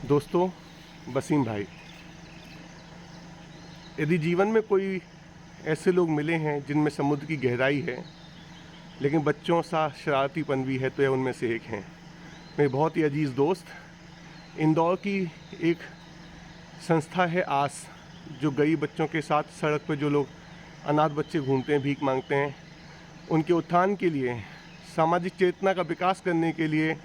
दोस्तों, वसीम भाई, यदि जीवन में कोई ऐसे लोग मिले हैं जिनमें समुद्र की गहराई है लेकिन बच्चों सा शरारतीपन भी है, तो यह उनमें से एक हैं। मेरे बहुत ही अजीज़ दोस्त, इंदौर की एक संस्था है आस, जो गरीब बच्चों के साथ सड़क पर जो लोग अनाथ बच्चे घूमते हैं, भीख मांगते हैं, उनके उत्थान के लिए, सामाजिक चेतना का विकास करने के लिए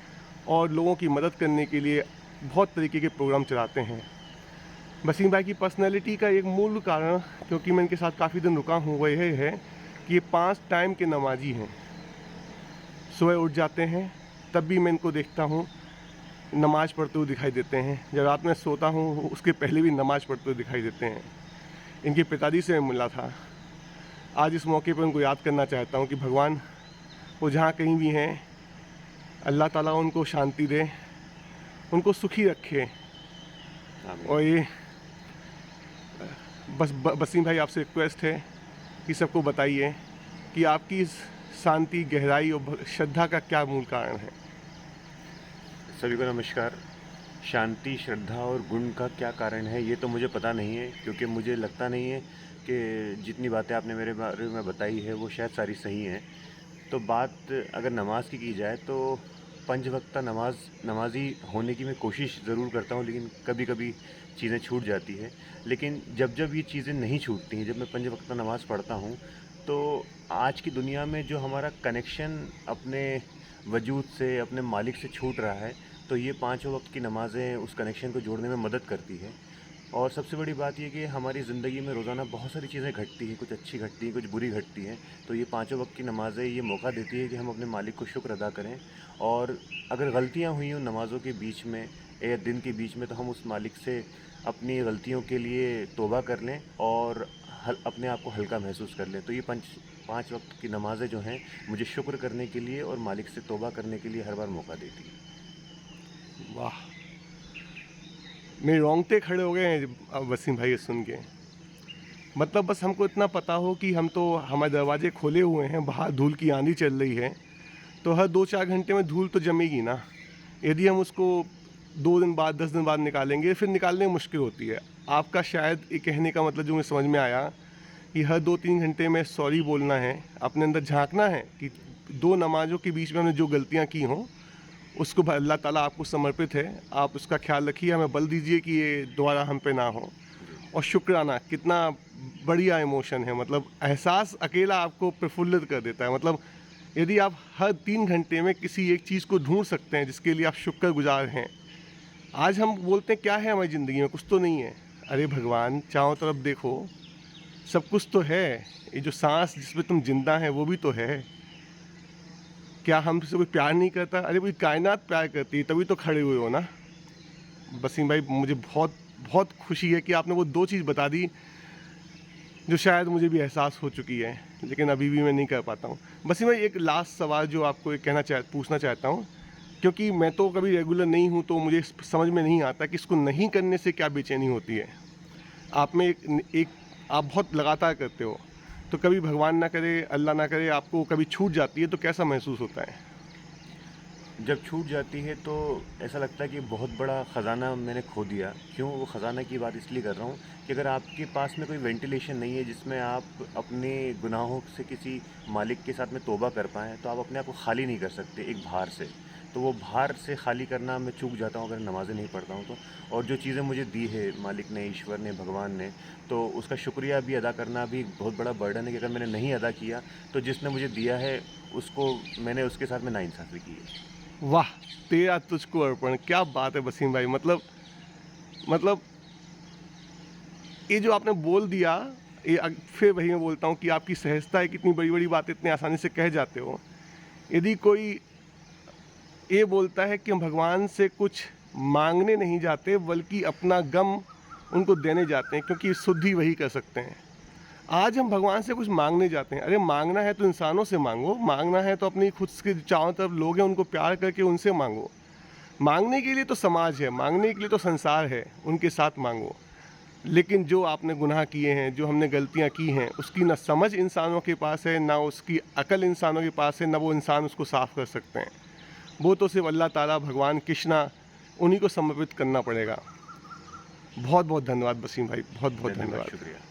और लोगों की मदद करने के लिए बहुत तरीके के प्रोग्राम चलाते हैं। वसीम भाई की पर्सनैलिटी का एक मूल कारण, क्योंकि मैं इनके साथ काफ़ी दिन रुका हूँ, वह यह है कि ये 5 टाइम के नमाजी हैं। सुबह उठ जाते हैं, तब भी मैं इनको देखता हूँ नमाज़ पढ़ते हुए दिखाई देते हैं। जब रात में सोता हूँ उसके पहले भी नमाज़ पढ़ते हुए दिखाई देते हैं। इनके पिताजी से मैं मिला था। आज इस मौके पर उनको याद करना चाहता हूँ कि भगवान वो जहाँ कहीं भी हैं, अल्लाह ताला उनको शांति दे, उनको सुखी रखे। और ये बस वसीम भाई, आपसे रिक्वेस्ट है कि सबको बताइए कि आपकी इस शांति, गहराई और श्रद्धा का क्या मूल कारण है। सभी को नमस्कार। शांति, श्रद्धा और गुण का क्या कारण है ये तो मुझे पता नहीं है, क्योंकि मुझे लगता नहीं है कि जितनी बातें आपने मेरे बारे में बताई है वो शायद सारी सही हैं। तो बात अगर नमाज की जाए तो 5 वक्ता नमाजी होने की मैं कोशिश ज़रूर करता हूँ, लेकिन कभी कभी चीज़ें छूट जाती है। लेकिन जब जब ये चीज़ें नहीं छूटती हैं, जब मैं 5 वक्ता नमाज़ पढ़ता हूँ, तो आज की दुनिया में जो हमारा कनेक्शन अपने वजूद से, अपने मालिक से छूट रहा है, तो ये 5 वक्त की नमाज़ें उस कनेक्शन को जोड़ने में मदद करती है। और सबसे बड़ी बात ये कि हमारी ज़िंदगी में रोज़ाना बहुत सारी चीज़ें घटती हैं, कुछ अच्छी घटती हैं, कुछ बुरी घटती हैं। तो ये 5 वक्त की नमाज़ें ये मौका देती है कि हम अपने मालिक को शुक्र अदा करें, और अगर गलतियाँ हुई हों नमाज़ों के बीच में या दिन के बीच में, तो हम उस मालिक से अपनी गलतियों के लिए तौबा कर लें और अपने आप को हल्का महसूस कर लें। तो ये 5 वक्त की नमाज़ें जो हैं, मुझे शुक्र करने के लिए और मालिक से तौबा करने के लिए हर बार मौका देती है। वाह, मेरे रोंगटे खड़े हो गए हैं वसीम भाई ये सुन के। मतलब बस हमको इतना पता हो कि हम तो, हमारे दरवाजे खोले हुए हैं, बाहर धूल की आंधी चल रही है, तो हर 2-4 घंटे में धूल तो जमेगी ना। यदि हम उसको 2 दिन बाद, 10 दिन बाद निकालेंगे, फिर निकालने में मुश्किल होती है। आपका शायद ये कहने का मतलब जो मुझे समझ में आया कि हर 2-3 घंटे में सॉरी बोलना है, अपने अंदर झांकना है कि 2 नमाज़ों के बीच में हमने जो गलतियाँ की हों उसको अल्लाह ताला आपको समर्पित है, आप उसका ख्याल रखिए, हमें बल दीजिए कि ये दोबारा हम पे ना हो। जी। और शुक्राना कितना बढ़िया इमोशन है, मतलब एहसास अकेला आपको प्रफुल्लित कर देता है। मतलब यदि आप हर 3 घंटे में किसी एक चीज़ को ढूंढ सकते हैं जिसके लिए आप शुक्रगुजार हैं। आज हम बोलते हैं क्या है हमारी ज़िंदगी में, कुछ तो नहीं है। अरे भगवान, चारों तरफ देखो, सब कुछ तो है। ये जो सांस जिसमें तुम जिंदा हैं वो भी तो है। क्या हमसे कोई प्यार नहीं करता? अरे पूरी कायनात प्यार करती है, तभी तो खड़े हुए हो ना। वसीम भाई, मुझे बहुत बहुत खुशी है कि आपने वो 2 चीज़ बता दी जो शायद मुझे भी एहसास हो चुकी है, लेकिन अभी भी मैं नहीं कर पाता हूँ। वसीम भाई, एक लास्ट सवाल जो आपको एक पूछना चाहता हूँ, क्योंकि मैं तो कभी रेगुलर नहीं हूँ, तो मुझे समझ में नहीं आता कि इसको नहीं करने से क्या बेचैनी होती है। आप में एक आप बहुत लगातार करते हो, तो कभी भगवान ना करे, अल्लाह ना करे, आपको कभी छूट जाती है तो कैसा महसूस होता है? जब छूट जाती है तो ऐसा लगता है कि बहुत बड़ा ख़जाना मैंने खो दिया। क्यों वो ख़जाना की बात इसलिए कर रहा हूँ कि अगर आपके पास में कोई वेंटिलेशन नहीं है जिसमें आप अपने गुनाहों से किसी मालिक के साथ में तौबा कर पाएँ, तो आप अपने आप को खाली नहीं कर सकते एक भार से। तो वो भार से खाली करना मैं चूक जाता हूँ अगर नमाज़ें नहीं पढ़ता हूँ तो। और जो चीज़ें मुझे दी है मालिक ने, ईश्वर ने, भगवान ने, तो उसका शुक्रिया भी अदा करना भी एक बहुत बड़ा बर्डन है कि अगर मैंने नहीं अदा किया तो जिसने मुझे दिया है उसको मैंने उसके साथ में नाइंसाफ़ी की है। वाह, तेरा तुझको अर्पण, क्या बात है वसीम भाई। मतलब ये जो आपने बोल दिया, ये फिर वही मैं बोलता हूँ कि आपकी सहजता है, कितनी बड़ी बड़ी बातें इतनी आसानी से कह जाते हो। यदि कोई ये बोलता है कि हम भगवान से कुछ मांगने नहीं जाते, बल्कि अपना गम उनको देने जाते हैं, क्योंकि शुद्धि वही कर सकते हैं। आज हम भगवान से कुछ मांगने जाते हैं। अरे मांगना है तो इंसानों से मांगो, मांगना है तो अपनी खुद के चारों तरफ लोग हैं उनको प्यार करके उनसे मांगो। मांगने के लिए तो समाज है, मांगने के लिए तो संसार है, उनके साथ मांगो। लेकिन जो आपने गुनाह किए हैं, जो हमने गलतियां की हैं, उसकी ना समझ इंसानों के पास है, ना उसकी अकल इंसानों के पास है, ना वो इंसान उसको साफ़ कर सकते हैं। वो तो सिर्फ अल्लाह ताला, भगवान कृष्णा, उन्हीं को समर्पित करना पड़ेगा। बहुत बहुत धन्यवाद वसीम भाई, बहुत बहुत धन्यवाद, धन्यवाद। शुक्रिया।